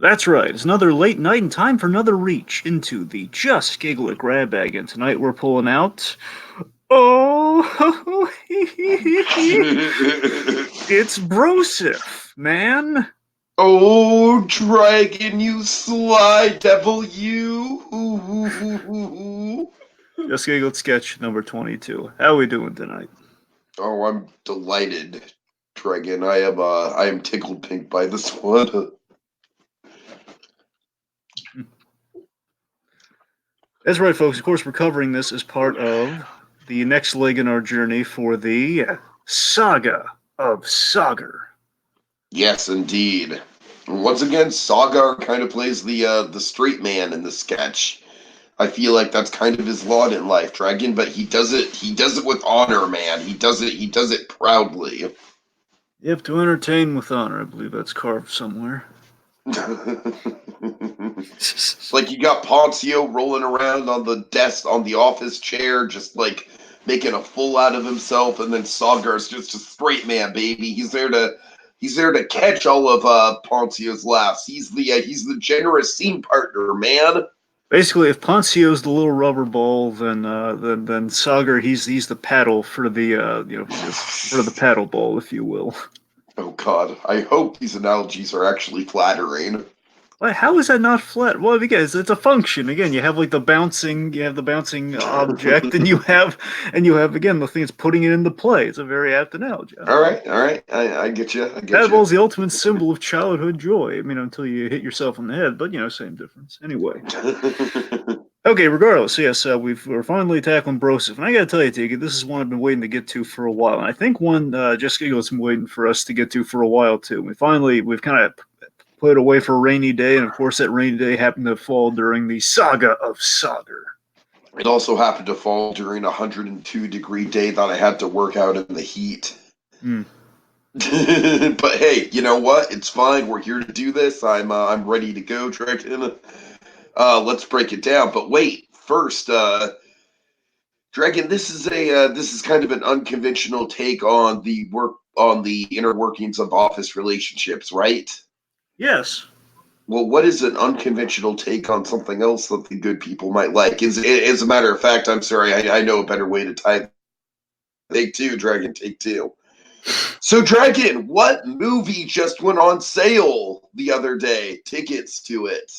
That's right. It's another late night and time for another reach into the Just Giggle It grab bag. And tonight we're pulling out. Oh, it's Broseph, man. Oh, dragon, you sly devil, you! Just Giggle It sketch number 22. How we doing tonight? Oh, I'm delighted, dragon. I am tickled pink by this one. That's right, folks. Of course, we're covering this as part of the next leg in our journey for the Saga of Sagaar. Yes, indeed. Once again, Sagar kind of plays the straight man in the sketch. I feel like that's kind of his lot in life, dragon. But he does it. He does it with honor, man. He does it. He does it proudly. Yep, to entertain with honor. I believe that's carved somewhere. Like you got Ponciooo rolling around on the desk on the office chair, just like making a fool out of himself, and then Sagar's just a straight man, baby. He's there to catch all of Poncioo's laughs. He's the generous scene partner, man. Basically, if Poncioo's the little rubber ball, then Sagaar he's the paddle for the for the paddle ball, if you will. Oh God, I hope these analogies are actually flattering. Why, how is that not flat? Well, because it's a function. Again, you have like you have the bouncing object, and you have again the thing that's putting it into play. It's a very apt analogy. All right, all right, I get you, I get Paddle you. is the ultimate symbol of childhood joy. I mean, until you hit yourself on the head, but same difference. Anyway. Okay, regardless, yes, we're finally tackling Broseph, and I gotta tell you, Tiki, this is one I've been waiting to get to for a while, and I think one Just Giggle's been waiting for us to get to for a while too. We've kind of put it away for a rainy day, and of course that rainy day happened to fall during the Saga of Sagaar. It also happened to fall during a 102-degree day that I had to work out in the heat. Hmm. But hey, you know what? It's fine. We're here to do this. I'm ready to go, Dragon. Let's break it down. But wait, first, Dragon, this is kind of an unconventional take on the inner workings of office relationships, right? Yes. Well, what is an unconventional take on something else that the good people might like? As a matter of fact, I'm sorry, I know a better way to type. Take two, Dragon, take two. So, Dragon, what movie just went on sale the other day? Tickets to it.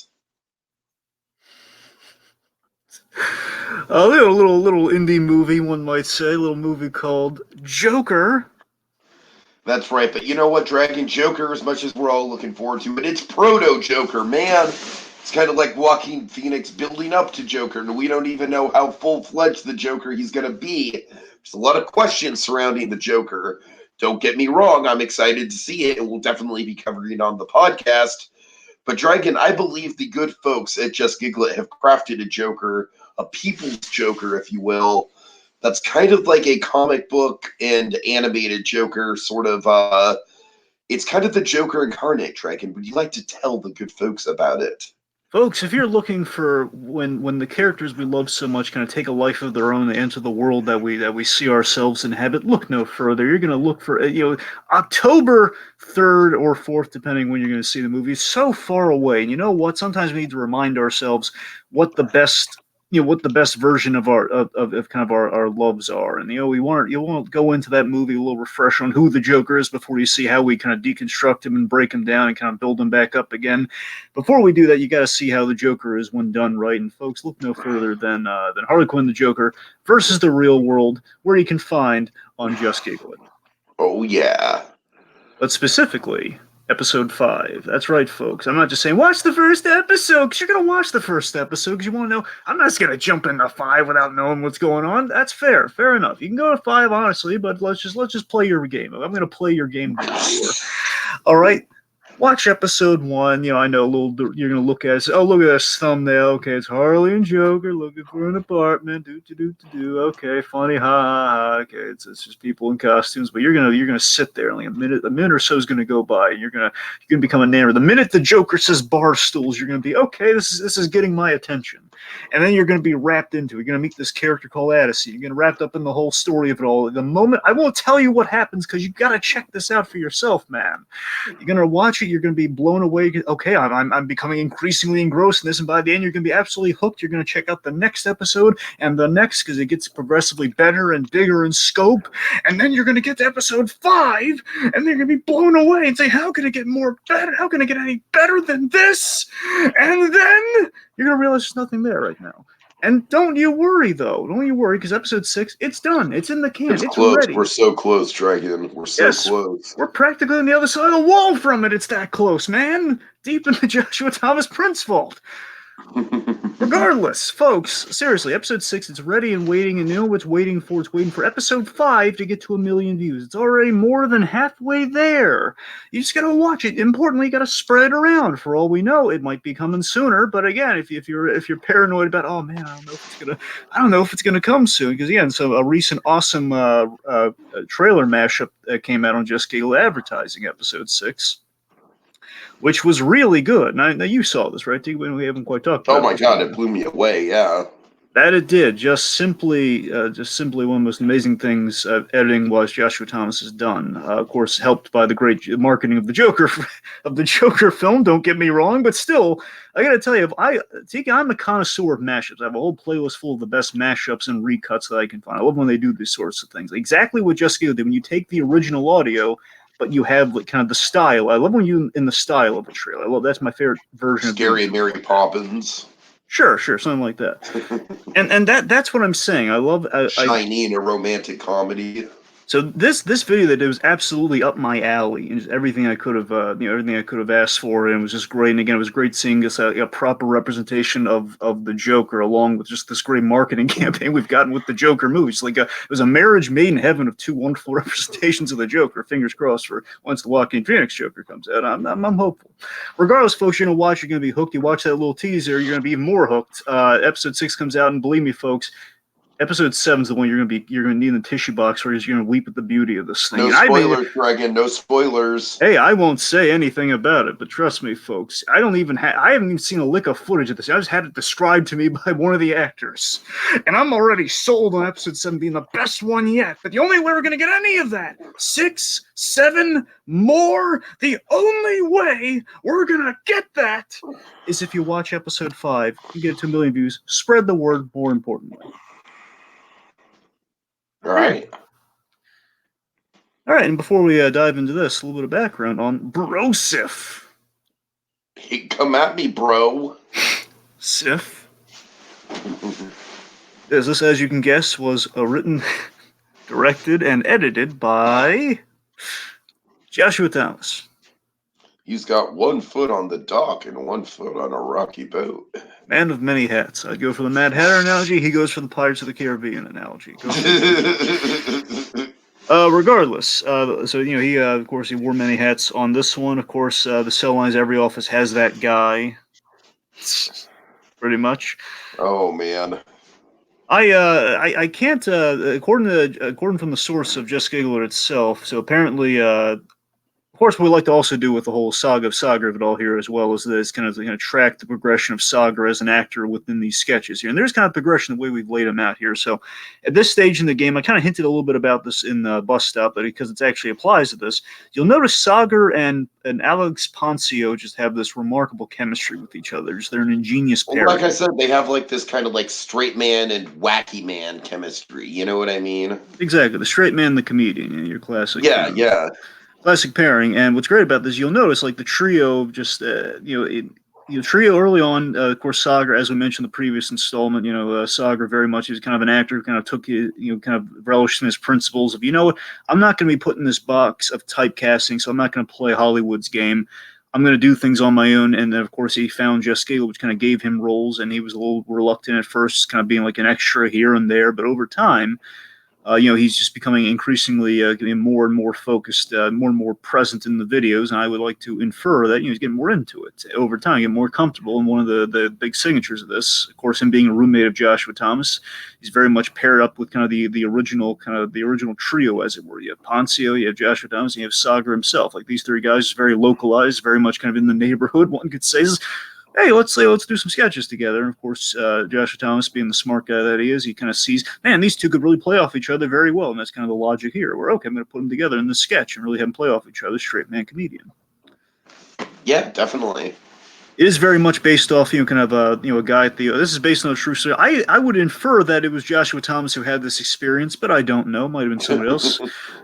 A little indie movie, one might say, a little movie called Joker. That's right, but you know what, Dragon Joker, as much as we're all looking forward to it, it's proto Joker, man. It's kind of like Joaquin Phoenix building up to Joker, and we don't even know how full fledged the Joker he's going to be. There's a lot of questions surrounding the Joker. Don't get me wrong, I'm excited to see it, and we'll definitely be covering it on the podcast. But Dragon, I believe the good folks at Just Giggle It have crafted a Joker, a people's Joker, if you will, that's kind of like a comic book and animated Joker, sort of. It's kind of the Joker incarnate, Dragon. Would you like to tell the good folks about it? Folks, if you're looking for when the characters we love so much kind of take a life of their own and enter the world that we see ourselves inhabit, look no further. You're going to look for October 3rd or 4th, depending when you're going to see the movie. It's so far away, and you know what? Sometimes we need to remind ourselves what the best what the best version of of kind of our loves are, and you want to go into that movie a little refresh on who the Joker is before you see how we kind of deconstruct him and break him down and kind of build him back up again. Before we do that, you got to see how the Joker is when done right. And folks, look no further than Harley Quinn the Joker versus the real world, where you can find on Just Giggle It. Oh, yeah. But specifically, episode 5. That's right, folks. I'm not just saying watch the first episode because you're gonna watch the first episode because you want to know. I'm not just gonna jump into 5 without knowing what's going on. That's fair enough. You can go to 5 honestly, but let's just play your game. I'm gonna play your game. All right. Watch episode 1. I know you're gonna look at it. Say, oh, look at this thumbnail. Okay, it's Harley and Joker looking for an apartment. Do. Okay, funny. Ha ha ha. Okay, it's just people in costumes. But you're gonna sit there. Like a minute or so is gonna go by. You're gonna become enamored. The minute the Joker says bar stools, you're gonna be okay. This is getting my attention. And then you're going to be wrapped into it. You're going to meet this character called Odyssey. You're going to wrapped up in the whole story of it all. The moment, I won't tell you what happens because you've got to check this out for yourself, man. You're going to watch it. You're going to be blown away. Okay, I'm becoming increasingly engrossed in this. And by the end, you're going to be absolutely hooked. You're going to check out the next episode and the next because it gets progressively better and bigger in scope. And then you're going to get to episode 5 and then you're going to be blown away and say, how can it get more better? How can it get any better than this? And then you're going to realize there's nothing there right now. And don't you worry, though. Don't you worry, because episode 6, it's done. It's in the can. It's close. ready. We're so close, Dragon. We're so close. We're practically on the other side of the wall from it. It's that close, man. Deep in the Joshua Thomas Prince vault. Regardless, folks, seriously, episode 6, it's ready and waiting, and you know what's waiting for? It's waiting for episode 5 to get to 1 million views. It's already more than halfway there. You just gotta watch it. Importantly, you gotta spread it around. For all we know, it might be coming sooner. But again, if you're paranoid about, oh man, I don't know if it's gonna come soon, because again, so a recent awesome trailer mashup that came out on Just Giggle advertising episode 6. Which was really good. Now you saw this, right? We haven't quite talked about it. Oh my god, it blew me away, yeah. That it did. Just simply one of the most amazing things editing-wise Joshua Thomas has done. Of course, helped by the great marketing of the Joker film. Don't get me wrong, but still, I gotta tell you, I'm a connoisseur of mashups. I have a whole playlist full of the best mashups and recuts that I can find. I love when they do these sorts of things. Exactly what Just Giggle did. When you take the original audio, but you have like kind of the style. I love when you in the style of a trailer. That's my favorite version. Scary Mary Poppins. Sure, something like that. and that's what I'm saying. I love Shiny in a romantic comedy. So this video that it was absolutely up my alley, and just everything I could have everything I could have asked for, and it was just great. And again, it was great seeing this a proper representation of the Joker, along with just this great marketing campaign we've gotten with the Joker movies. Like it was a marriage made in heaven of 2 wonderful representations of the Joker. Fingers crossed for once the Joaquin Phoenix Joker comes out. I'm hopeful. Regardless, folks, you're gonna watch. You're gonna be hooked. You watch that little teaser, you're gonna be even more hooked. Episode 6 comes out, and believe me, folks. Episode 7 is the one you're gonna need in the tissue box, or you're gonna weep at the beauty of this thing. No spoilers, Dragon. No spoilers. Hey, I won't say anything about it, but trust me, folks. I haven't even seen a lick of footage of this. I just had it described to me by one of the actors, and I'm already sold on episode 7 being the best one yet. But the only way we're gonna get any of that, 6, 7 more. The only way we're gonna get that is if you watch episode 5. You get it to 1 million views. Spread the word. More importantly. All right, and before we dive into this, a little bit of background on Broseph. Hey, come at me, bro. Sif. This, as you can guess, was written, directed, and edited by Joshua Thomas. He's got 1 foot on the dock and 1 foot on a rocky boat. Man of many hats. I'd go for the Mad Hatter analogy. He goes for the Pirates of the Caribbean analogy. Regardless, so he of course he wore many hats on this one. Of course, the cell lines. Every office has that guy. Pretty much. Oh man. I can't according from the source of Just Giggle itself. So apparently, of course, we like to also do with the whole Saga of Sagaar of it all here, as well as this kind of track the progression of Sagaar as an actor within these sketches here. And there's kind of progression the way we've laid him out here. So at this stage in the game, I kind of hinted a little bit about this in Bust Stop, but because it actually applies to this, you'll notice Sagaar and Alex Ponciooo just have this remarkable chemistry with each other. They're an ingenious pair. Like I said, they have like this kind of like straight man and wacky man chemistry. You know what I mean? Exactly. The straight man, the comedian, your classic. Yeah. Classic pairing. And what's great about this, you'll notice like the trio just trio early on, of course, Sagaar, as we mentioned in the previous installment, Sagaar very much, he was kind of an actor who kind of took, kind of relished in his principles of, I'm not going to be put in this box of typecasting, so I'm not going to play Hollywood's game. I'm going to do things on my own. And then, of course, he found Just Giggle, which kind of gave him roles, and he was a little reluctant at first, kind of being like an extra here and there. But over time, he's just becoming increasingly getting more and more focused, more and more present in the videos, and I would like to infer that he's getting more into it over time, getting more comfortable. And one of the big signatures of this, of course, him being a roommate of Joshua Thomas, he's very much paired up with kind of the original trio, as it were. You have Ponciooo, you have Joshua Thomas, and you have Sagaar himself. Like these 3 guys, very localized, very much kind of in the neighborhood. One could say. hey, let's do some sketches together. And of course, Joshua Thomas, being the smart guy that he is, he kind of sees, man, these two could really play off each other very well, and that's kind of the logic here. Where okay, I'm going to put them together in this sketch and really have them play off each other, straight man comedian. Yeah, definitely. It is very much based off, kind of a guy at the. This is based on a true story. I would infer that it was Joshua Thomas who had this experience, but I don't know. Might have been somebody else.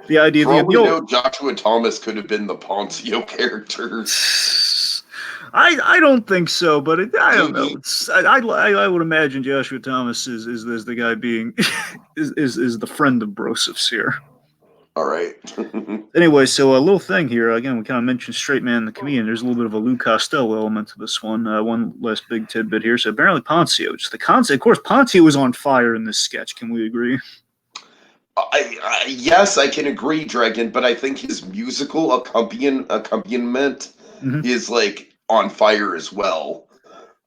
The idea For of all we know, Joshua Thomas could have been the Ponciooo character. I don't think so, but I don't know. I would imagine Joshua Thomas is the guy being is the friend of Broseph's here. All right. Anyway, so a little thing here. Again, we kind of mentioned Straight Man the comedian. There's a little bit of a Lou Costello element to this one. One last big tidbit here. So apparently Ponciooo, just the concept. Of course, Ponciooo was on fire in this sketch. Can we agree? Yes, I can agree, Dragon, but I think his musical accompaniment Mm-hmm. is like on fire as well.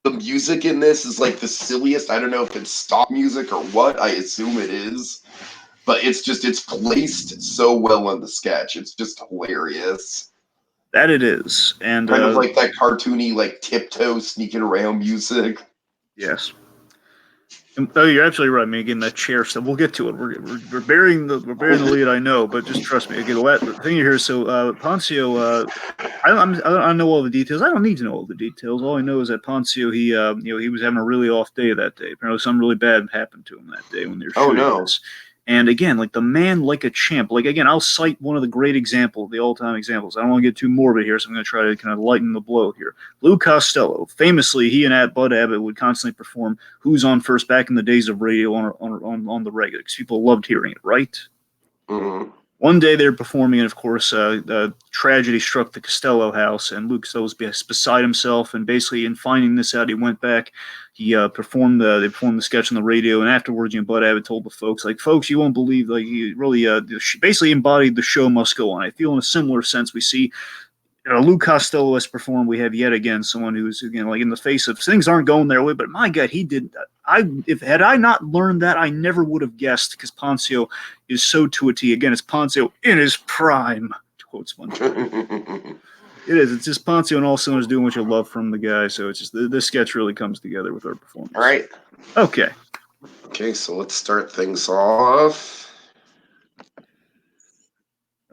The music in this is like the silliest. I don't know if it's stock music or what. I assume it is, but it's placed so well in the sketch. It's just hilarious. That it is, and Kind of like that cartoony, like tiptoe sneaking around music. yes. Oh, you're absolutely right. I mean, again, that chair stuff. We'll get to it. We're burying the lead. I know, but just trust me. Again, the thing here. So Ponciooo, I don't know all the details. I don't need to know all the details. All I know is that Ponciooo, he was having a really off day that day. Apparently, something really bad happened to him that day when they were shooting this. And again, like the man, like a champ. Like again, I'll cite one of the great examples, the all-time examples. I don't want to get too morbid here, so I'm going to try to kind of lighten the blow here. Lou Costello, famously, he and Bud Abbott would constantly perform "Who's on First" back in the days of radio on the regular, because people loved hearing it, right? Mm-hmm. One day they were performing, and of course, tragedy struck the Costello house, and Luke Costello was beside himself. And basically, in finding this out, he went back. He performed they performed the sketch on the radio, and afterwards, Bud Abbott told the folks, like, folks, you won't believe, like, he really basically embodied the show must go on. I feel in a similar sense we see Lou Costello has performed. We have yet again someone who's again like in the face of things aren't going their way, but my God, he did. Had I not learned that, I never would have guessed because Ponciooo is so to a T. Again, it's Ponciooo in his prime. To quote SpongeBob. It is. It's just Ponciooo and all cylinders doing what you love from the guy. So it's just this sketch really comes together with our performance. All right. Okay. Okay, so let's start things off.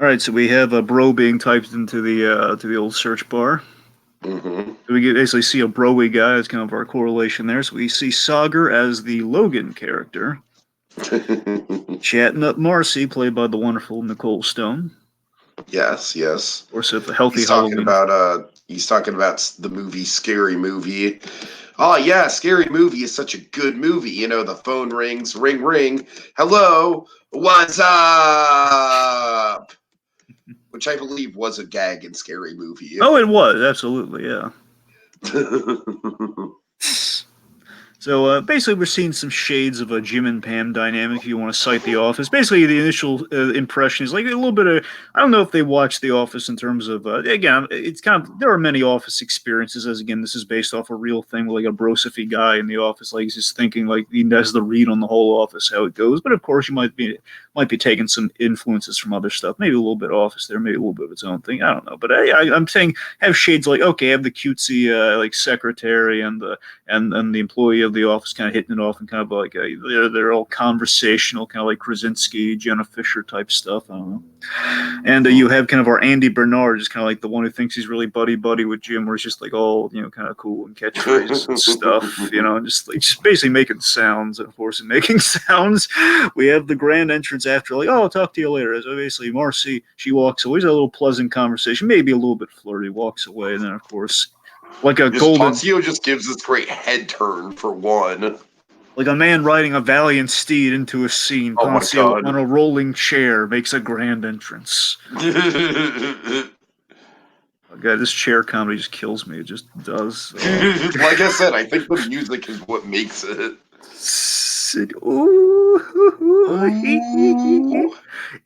All right, so we have a bro being typed into the old search bar. Mm-hmm. So we basically see a broy guy as kind of our correlation there. So we see Sagaar as the Logan character, chatting up Marcy, played by the wonderful Nicole Stone. Yes. Of course, if a healthy Halloween. He's talking about the movie Scary Movie. Oh yeah, Scary Movie is such a good movie. You know, the phone rings, ring ring. Hello, what's up? Which I believe was a gag in Scary Movie. Oh, it was absolutely, yeah. So basically, we're seeing some shades of a Jim and Pam dynamic. If you want to cite The Office, basically the initial impression is like a little bit of. I don't know if they watched The Office in terms of. Again, it's kind of there are many Office experiences. As again, this is based off a real thing with like a Brosephy guy in The Office, like he's just thinking like he has the read on the whole Office how it goes. But of course, you might be taking some influences from other stuff. Maybe a little bit Office there, maybe a little bit of its own thing. I don't know, but I'm saying have shades like okay, have the cutesy like secretary and the employee of the Office kind of hitting it off and kind of like they're all conversational, kind of like Krasinski, Jenna Fisher type stuff. I don't know. And you have kind of our Andy Bernard, just kind of like the one who thinks he's really buddy with Jim, where he's just like all kind of cool and catchphrases and stuff, and just basically making sounds. And of course, in making sounds, we have the grand entrance after like, oh, I'll talk to you later. So basically, Marcy, she walks away. It's a little pleasant conversation, maybe a little bit flirty. Walks away, and then of course, like a golden. Ponciooo just gives this great head turn for one. Like a man riding a valiant steed into a scene, Ponciooo on a rolling chair makes a grand entrance. Oh, God, this chair comedy just kills me. It just does. Like I said, I think the music is what makes it.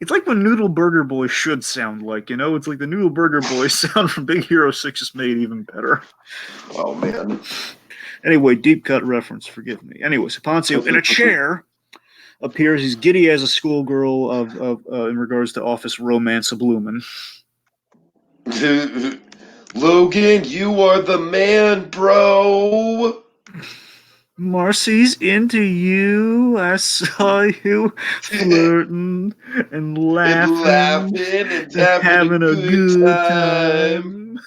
It's like what Noodle Burger Boy should sound like, It's like the Noodle Burger Boy sound from Big Hero 6 is made even better. Oh, man. Anyway, deep cut reference, forgive me. Anyway, so Ponciooo in a chair appears. He's giddy as a schoolgirl in regards to Office romance sublimin. Logan, you are the man, bro. Marcy's into you. I saw you flirting and And laughing laughing and and having a having a good good time. time.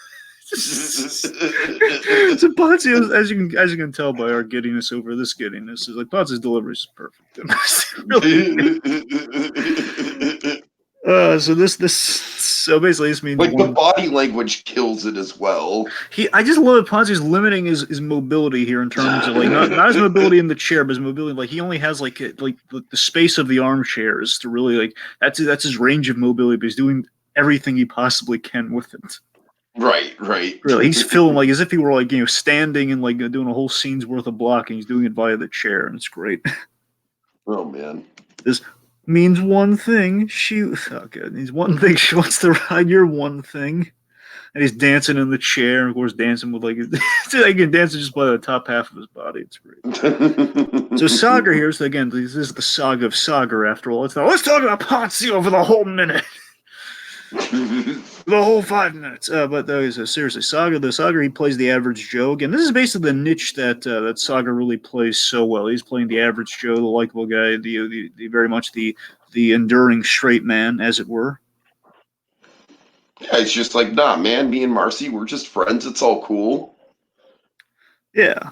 So Ponzio, as you can tell by our giddiness over this giddiness, is like Ponzio's delivery is perfect. Really. So basically this means Like the one. body language kills it as well. I just love that Ponzio's limiting his mobility here in terms of like not his mobility in the chair, but his mobility like he only has like the space of the armchairs to really like that's his range of mobility, but he's doing everything he possibly can with it. Right. Really, he's filming like as if he were like standing and like doing a whole scene's worth of blocking. He's doing it via the chair, and it's great. Oh man. This means one thing. Means one thing. She wants to ride your one thing, and he's dancing in the chair, and of course dancing with like again dancing just by the top half of his body. It's great. So Saga here, so again, this is the Saga of Sagaar after all. Let's talk about Ponzio for the whole minute. The whole 5 minutes. But seriously, the Saga he plays the average Joe again. This is basically the niche that Saga really plays so well. He's playing the average Joe, the likable guy, the very much the enduring straight man, as it were. Yeah, it's just like, nah, man, me and Marcy, we're just friends. It's all cool. Yeah.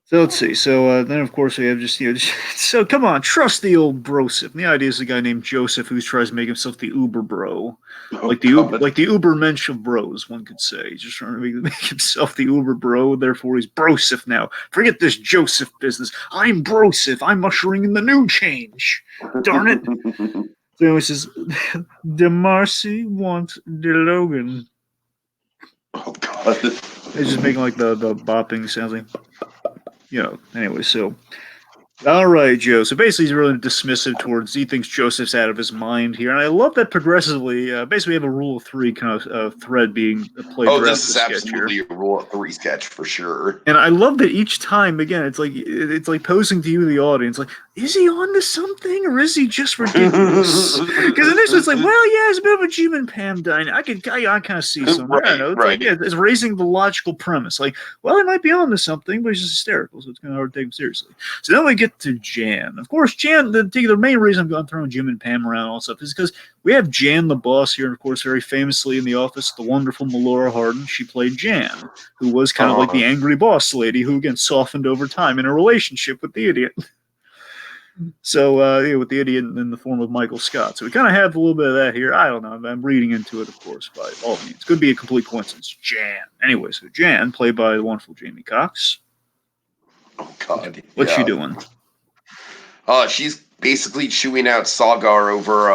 So let's see. So then, of course, we have so come on, trust the old Broseph. And the idea is a guy named Joseph who tries to make himself the Uber bro, Oh god. like the Uber mensch of bros. One could say he's just trying to make himself the Uber bro. Therefore, he's Broseph now. Forget this Joseph business. I'm Broseph. I'm ushering in the new change. Darn it. So he says, "The Marcy wants the Logan." Oh god. He's just making like the bopping sounds like. Anyway, so all right, Joe. So basically, he's really dismissive towards. He thinks Joseph's out of his mind here, and I love that progressively. Basically, we have a rule of three kind of thread being played Oh, throughout this the is sketch here. absolutely a rule of three sketch for sure. And I love that each time, again, it's like posing to you, the audience, like, is he on to something or is he just ridiculous? Because initially it's like, well, yeah, it's a bit of a Jim and Pam dynamic. I kind of see something. I don't know. It's like, Right. yeah, it's raising the logical premise. Like, well, he might be on to something, but he's just hysterical, so it's kind of hard to take him seriously. So then we get to Jan. Of course, Jan, the main reason I'm throwing Jim and Pam around and all stuff is because we have Jan the boss here, and of course, very famously in The Office, the wonderful Melora Hardin. She played Jan, who was kind of like the angry boss lady who again softened over time in a relationship with the idiot. So with the idiot in the form of Michael Scott. So we kind of have a little bit of that here. I don't know. I'm reading into it, of course, by all means. Could be a complete coincidence. Jan. Anyway, so Jan, played by the wonderful Jamie Cox. Oh god. What's she doing? She's basically chewing out Sagar over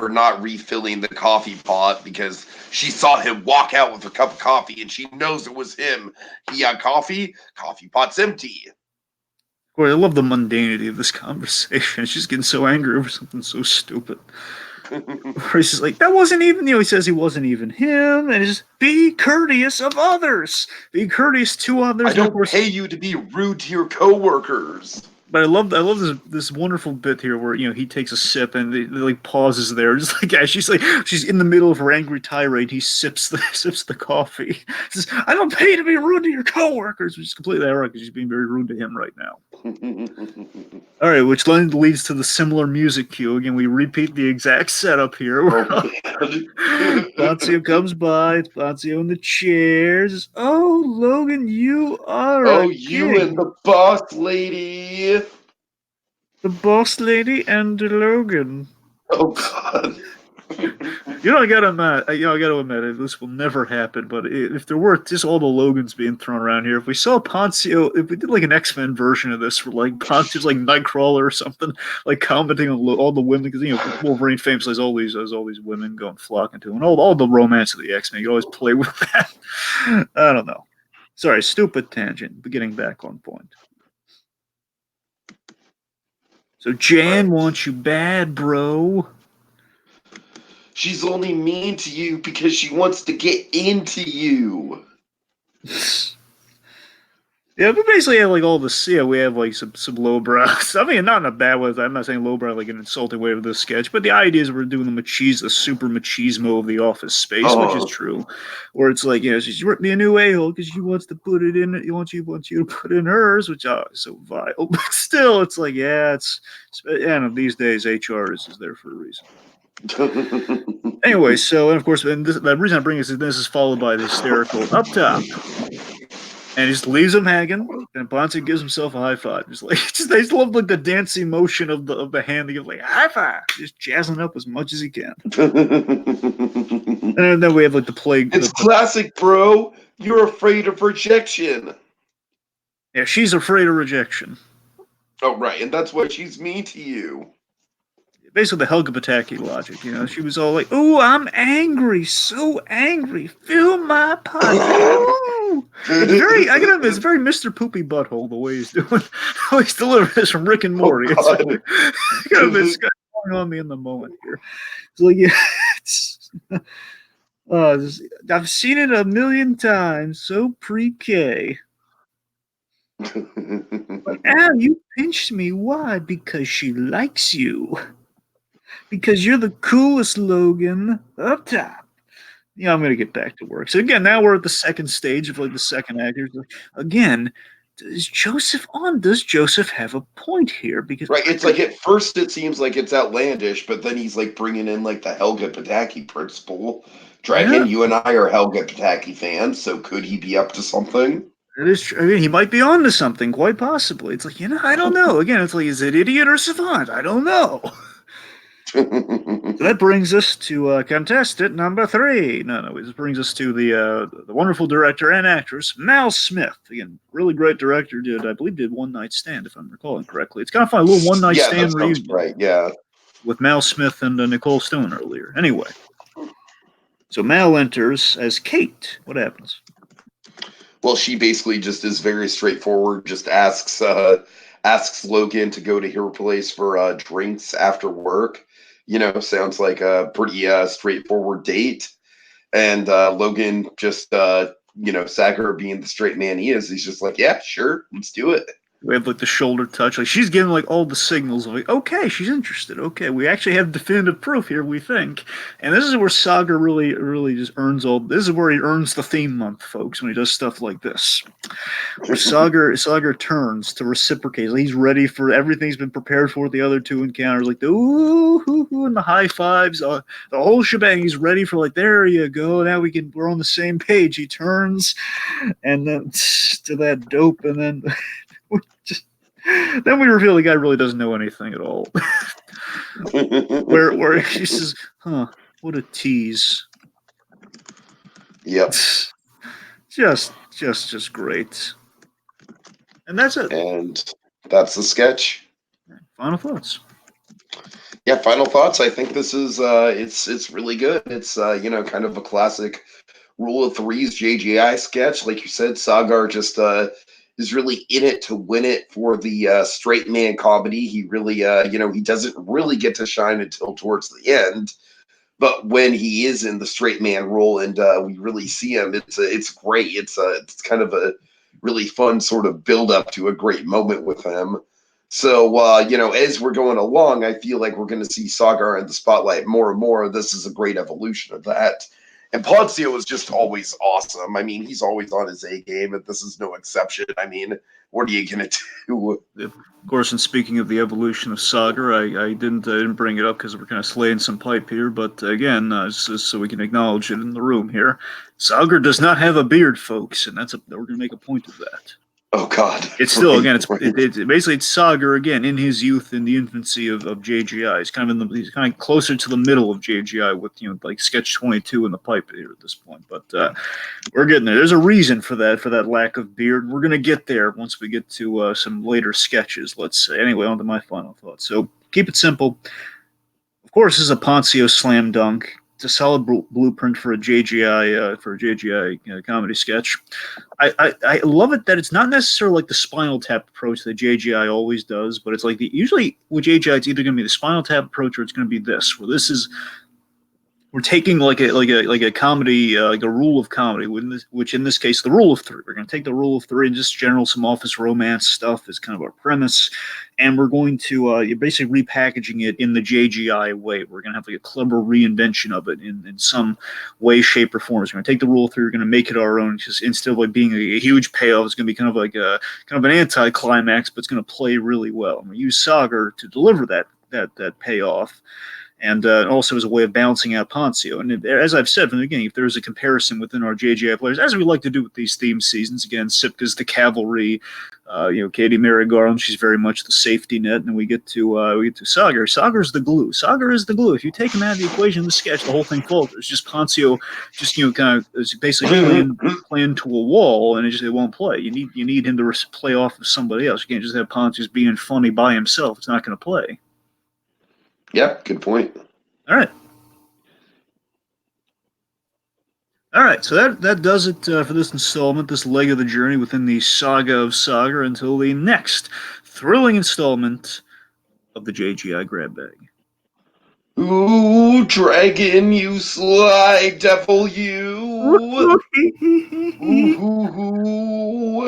not refilling the coffee pot because she saw him walk out with a cup of coffee and she knows it was him. He had coffee pot's empty. Boy, I love the mundanity of this conversation. She's getting so angry over something so stupid. He's just like, that wasn't even, he says he wasn't even him, and just be courteous of others. Be courteous to others. I And of don't course, pay you to be rude to your coworkers. but I love this wonderful bit here where he takes a sip and they like pauses there, just like as she's in the middle of her angry tirade, he sips the coffee. He says, "I don't pay to be rude to your coworkers," which is completely ironic because she's being very rude to him right now. All right, which then leads to the similar music cue. Again, we repeat the exact setup here. Ponzio comes by. It's Ponzio in the chairs. Oh, Logan, you are a You king. and the boss lady. The boss lady and Logan. Oh god. I gotta admit, this will never happen. But if there were just all the Logans being thrown around here, if we saw Ponzio, if we did like an X-Men version of this, where like Ponzio's like Nightcrawler or something, like commenting on all the women, because Wolverine famously has all these women going flocking to him, and all the romance of the X-Men. You always play with that. I don't know. Sorry, stupid tangent. But getting back on point. So Jan wants you bad, bro. She's only mean to you because she wants to get into you. Yeah, but basically, like all this, yeah, we have like some lowbrow. I mean, not in a bad way. I'm not saying lowbrow like an insulting way of this sketch, but the idea is we're doing the super machismo of the Office space, which is Oh. true. Where it's like, she's written me a new a-hole because she wants to put it in. Wants you to put in hers, which is so vile. But still, it's like, these days HR is there for a reason. Anyway, so and of course, the reason I bring this is followed by the hysterical up top. And he just leaves him hanging, and Ponce gives himself a high five. I just love like the dancing motion of the hand. He gives like high five, just jazzing up as much as he can. And then we have like the plague. It's classic, bro. You're afraid of rejection. Yeah, she's afraid of rejection. Oh, right, and that's why she's mean to you. Basically, the Helga Pataki logic. She was all like, "Ooh, I'm angry, so angry. Fill my pot." Ooh. It's very Mr. Poopy Butthole the way he's doing. How he's delivering this from Rick and Morty. It's like, it's going on me in the moment here. It's like, I've seen it a million times. So pre-K. Ow, you pinched me. Why? Because she likes you. Because you're the coolest, Logan. Up top. I'm going to get back to work. So again, now we're at the second stage of like the second act. Again, does Joseph have a point here? Because right, it's like at first it seems like it's outlandish, but then he's like bringing in like the Helga Pataki principle. Dragon, you and I are Helga Pataki fans, so could he be up to something? It is true. I mean, he might be on to something, quite possibly. It's like, I don't know. Again, it's like, is it idiot or savant? I don't know. So that brings us to contestant number 3. This brings us to the wonderful director and actress, Mal Smith. Again, really great director. I believe did One Night Stand, if I'm recalling correctly. It's kind of fun, a little One Night Stand reunion. Right, yeah. With Mal Smith and Nicole Stone earlier. Anyway, so Mal enters as Kate. What happens? Well, she basically just is very straightforward. Just asks Logan to go to her place for drinks after work. Sounds like a pretty straightforward date. And Logan just Sagaar being the straight man he is, he's just like, yeah, sure, let's do it. We have like the shoulder touch. Like she's giving like all the signals of like, okay, she's interested. Okay, we actually have definitive proof here, we think. And this is where Sagaar really just earns this is where he earns the theme month, folks, when he does stuff like this. Where Sagaar turns to reciprocate. Like he's ready for everything he's been prepared for the other two encounters. Like the ooh, and the high fives, the whole shebang. He's ready for like, there you go. Now we're on the same page. He turns and then to that dope, and then then we reveal the guy really doesn't know anything at all. where he says, "Huh, what a tease." Yep. Just great. And that's it. And that's the sketch. Final thoughts. Yeah, final thoughts. I think this is it's really good. It's kind of a classic rule of threes JGI sketch. Like you said, Sagaar just is really in it to win it for the straight man comedy. He really he doesn't really get to shine until towards the end. But when he is in the straight man role and we really see him, it's great. It's kind of a really fun sort of build up to a great moment with him. So as we're going along, I feel like we're going to see Sagaar in the spotlight more and more. This is a great evolution of that. And Ponciooo is just always awesome. I mean, he's always on his A game, and this is no exception. I mean, what are you gonna do? Of course, and speaking of the evolution of Sagaar, I didn't bring it up because we're kind of slaying some pipe here, but again, just so we can acknowledge it in the room here, Sagaar does not have a beard, folks, and we're gonna make a point of that. Oh God! It's still again. It's basically it's Sagaar again in his youth, in the infancy of JGI. He's kind of closer to the middle of JGI with like sketch 22 in the pipe here at this point. But we're getting there. There's a reason for that lack of beard. We're gonna get there once we get to some later sketches. Let's say anyway. On to my final thoughts. So keep it simple. Of course, this is a Ponciooo slam dunk. It's a solid blueprint for a JGI comedy sketch. I love it that it's not necessarily like the Spinal Tap approach that JGI always does, but it's like usually with JGI it's either going to be the Spinal Tap approach or it's going to be this, where this is we're taking like a comedy, like a rule of comedy, which in this case the rule of three. We're going to take the rule of three and just general some office romance stuff as kind of our premise, and we're going to you're basically repackaging it in the JGI way. We're going to have like a clever reinvention of it in some way, shape, or form. So we're going to take the rule of three. We're going to make it our own. Just instead of like being a huge payoff, it's going to be kind of like a kind of an anti-climax, but it's going to play really well. And we use Saga to deliver that payoff, and also as a way of balancing out Ponciooo. And as I've said from the beginning, if there's a comparison within our JGI players, as we like to do with these theme seasons, again, Sipka's the cavalry, Katie Mary Garland, she's very much the safety net, and we get to Saga. Saga's the glue. Saga is the glue. If you take him out of the equation in the sketch, the whole thing falters. Just Ponciooo, just kind of is basically playing to a wall, and it won't play. You need him to play off of somebody else. You can't just have Ponciooo being funny by himself. It's not going to play. Yeah, good point. All right. All right, so that does it for this installment, this leg of the journey within the Saga of Sagaar, until the next thrilling installment of the JGI Grab Bag. Ooh, dragon, you sly devil, you! Ooh, ooh, ooh.